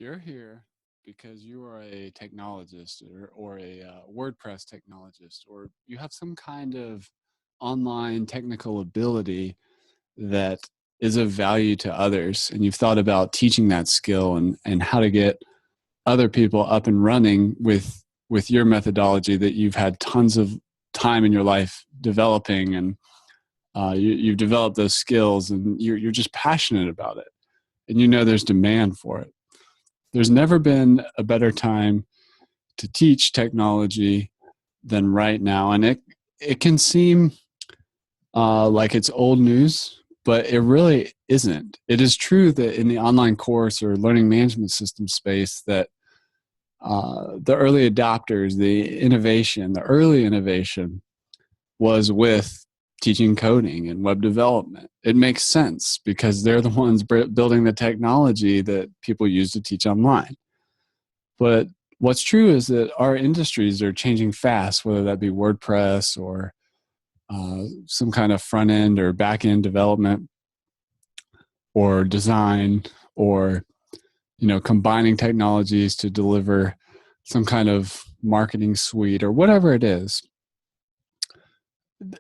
You're here because you are a technologist or a WordPress technologist, or you have some kind of online technical ability that is of value to others. And you've thought about teaching that skill and how to get other people up and running with your methodology that you've had tons of time in your life developing, and you've developed those skills, and you're just passionate about it, and you know there's demand for it. There's never been a better time to teach technology than right now. And it can seem like it's old news, but it really isn't. It is true that in the online course or learning management system space that the early adopters, the early innovation was with teaching coding and web development. It makes sense because they're the ones building the technology that people use to teach online. But what's true is that our industries are changing fast, whether that be WordPress or some kind of front end or back end development or design, or combining technologies to deliver some kind of marketing suite or whatever it is.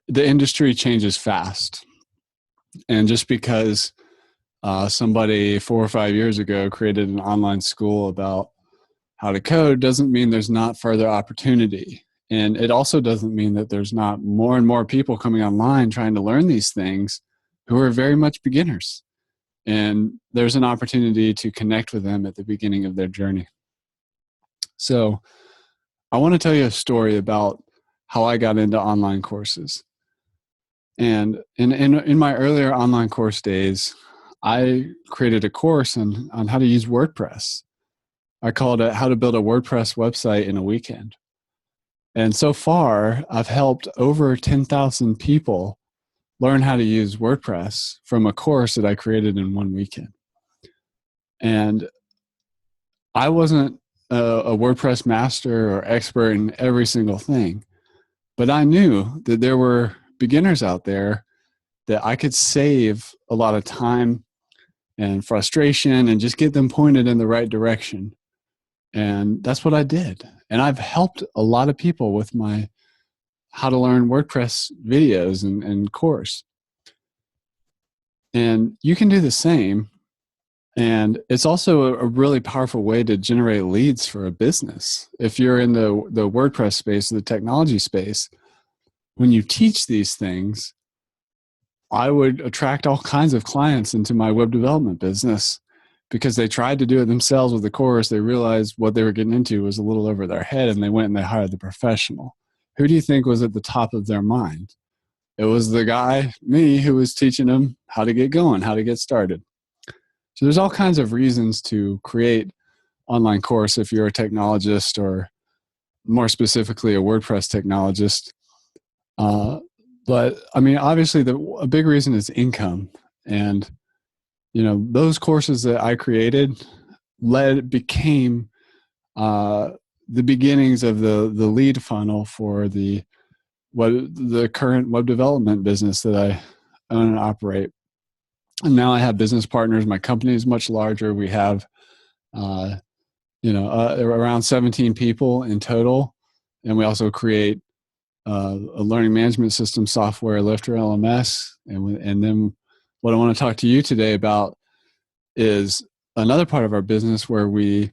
The industry changes fast. And just because somebody 4 or 5 years ago created an online school about how to code doesn't mean there's not further opportunity. And it also doesn't mean that there's not more and more people coming online trying to learn these things who are very much beginners. And there's an opportunity to connect with them at the beginning of their journey. So I want to tell you a story about how I got into online courses. And in my earlier online course days, I created a course on how to use WordPress. I called it How to Build a WordPress Website in a Weekend. And so far, I've helped over 10,000 people learn how to use WordPress from a course that I created in one weekend. And I wasn't a WordPress master or expert in every single thing, but I knew that there were beginners out there that I could save a lot of time and frustration and just get them pointed in the right direction. And that's what I did. And I've helped a lot of people with my How to Learn WordPress videos and course. And you can do the same. And it's also a really powerful way to generate leads for a business. If you're in the WordPress space, the technology space, when you teach these things, I would attract all kinds of clients into my web development business because they tried to do it themselves with the course. They realized what they were getting into was a little over their head, and they went and they hired the professional. Who do you think was at the top of their mind? It was the guy, me, who was teaching them how to get going, how to get started. So there's all kinds of reasons to create online course if you're a technologist, or more specifically a WordPress technologist. But I mean, obviously a big reason is income. And those courses that I created became the beginnings of the lead funnel for the current web development business that I own and operate. And now I have business partners. My company is much larger. We have around 17 people in total, and we also create a learning management system software, LifterLMS. And then what I want to talk to you today about is another part of our business where we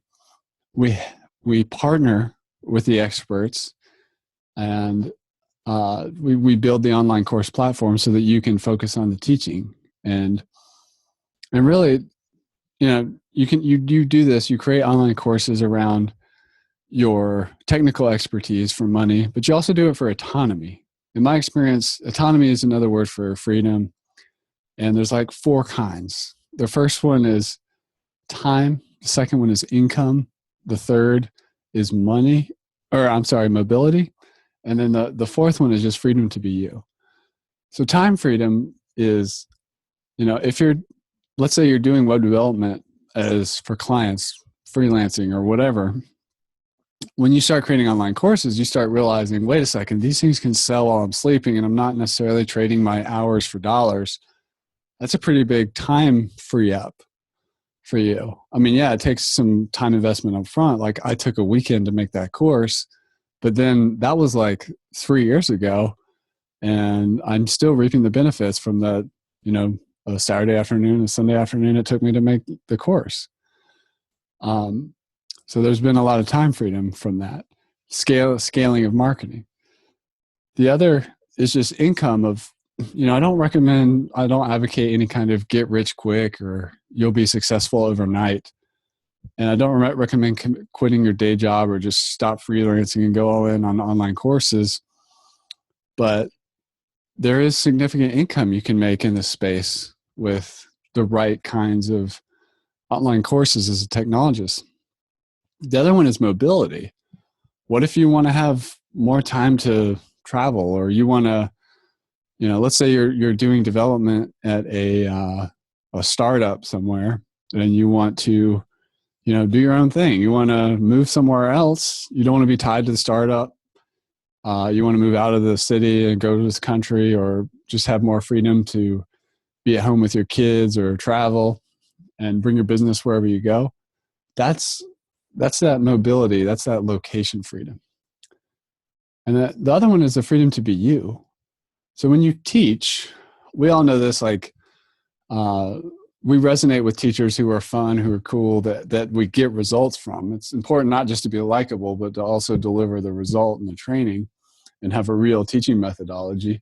partner with the experts, and we build the online course platform so that you can focus on the teaching. And really, you do this. You create online courses around your technical expertise for money, but you also do it for autonomy. In my experience, autonomy is another word for freedom. And there's like 4 kinds. The first one is time. The second one is income. The third is mobility. And then the fourth one is just freedom to be you. So time freedom is, let's say you're doing web development as for clients, freelancing or whatever. When you start creating online courses, you start realizing, wait a second, these things can sell while I'm sleeping, and I'm not necessarily trading my hours for dollars. That's a pretty big time free up. for you. I mean, yeah, it takes some time investment up front. Like I took a weekend to make that course, but then that was like 3 years ago, and I'm still reaping the benefits from that, a Saturday afternoon, a Sunday afternoon it took me to make the course. So there's been a lot of time freedom from that scaling of marketing. The other is just income of, I don't advocate any kind of get rich quick or you'll be successful overnight. And I don't recommend quitting your day job or just stop freelancing and go all in on online courses. But there is significant income you can make in this space with the right kinds of online courses as a technologist. The other one is mobility. What if you want to have more time to travel, or you want to, let's say you're doing development at a startup somewhere, and you want to, do your own thing. You want to move somewhere else. You don't want to be tied to the startup. You want to move out of the city and go to this country, or just have more freedom to be at home with your kids or travel and bring your business wherever you go. That's that mobility. That's that location freedom. And the other one is the freedom to be you. So when you teach, we all know this, like we resonate with teachers who are fun, who are cool, that we get results from. It's important not just to be likable, but to also deliver the result in the training and have a real teaching methodology.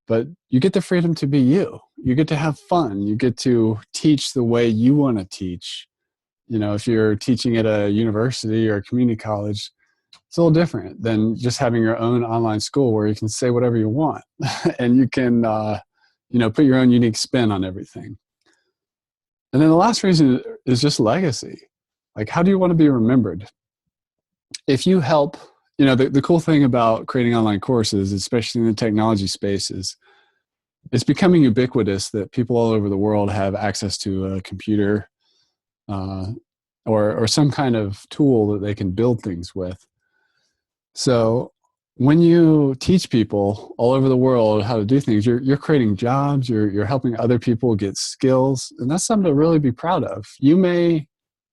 But you get the freedom to be you. You get to have fun. You get to teach the way you want to teach. If you're teaching at a university or a community college, it's a little different than just having your own online school where you can say whatever you want and you can, put your own unique spin on everything. And then the last reason is just legacy. Like, how do you want to be remembered? If you help, the cool thing about creating online courses, especially in the technology space, is it's becoming ubiquitous that people all over the world have access to a computer or some kind of tool that they can build things with. So when you teach people all over the world how to do things, you're creating jobs, you're helping other people get skills, and that's something to really be proud of. You may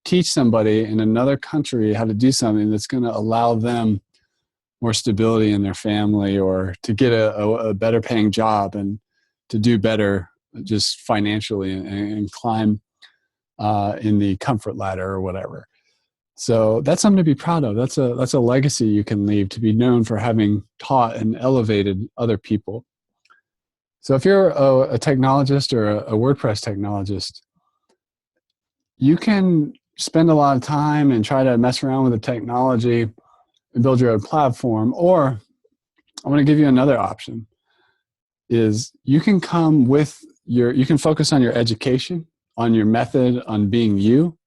teach somebody in another country how to do something that's going to allow them more stability in their family, or to get a better paying job and to do better just financially and climb in the comfort ladder or whatever. So that's something to be proud of. That's a legacy you can leave, to be known for having taught and elevated other people. So if you're a technologist or a WordPress technologist, you can spend a lot of time and try to mess around with the technology and build your own platform. Or I'm going to give you another option, is you can you can focus on your education, on your method, on being you,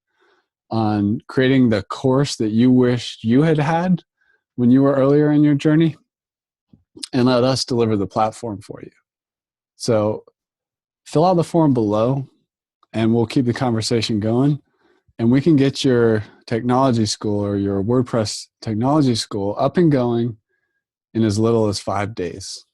on creating the course that you wished you had when you were earlier in your journey, and let us deliver the platform for you. So fill out the form below and we'll keep the conversation going, and we can get your technology school or your WordPress technology school up and going in as little as 5 days.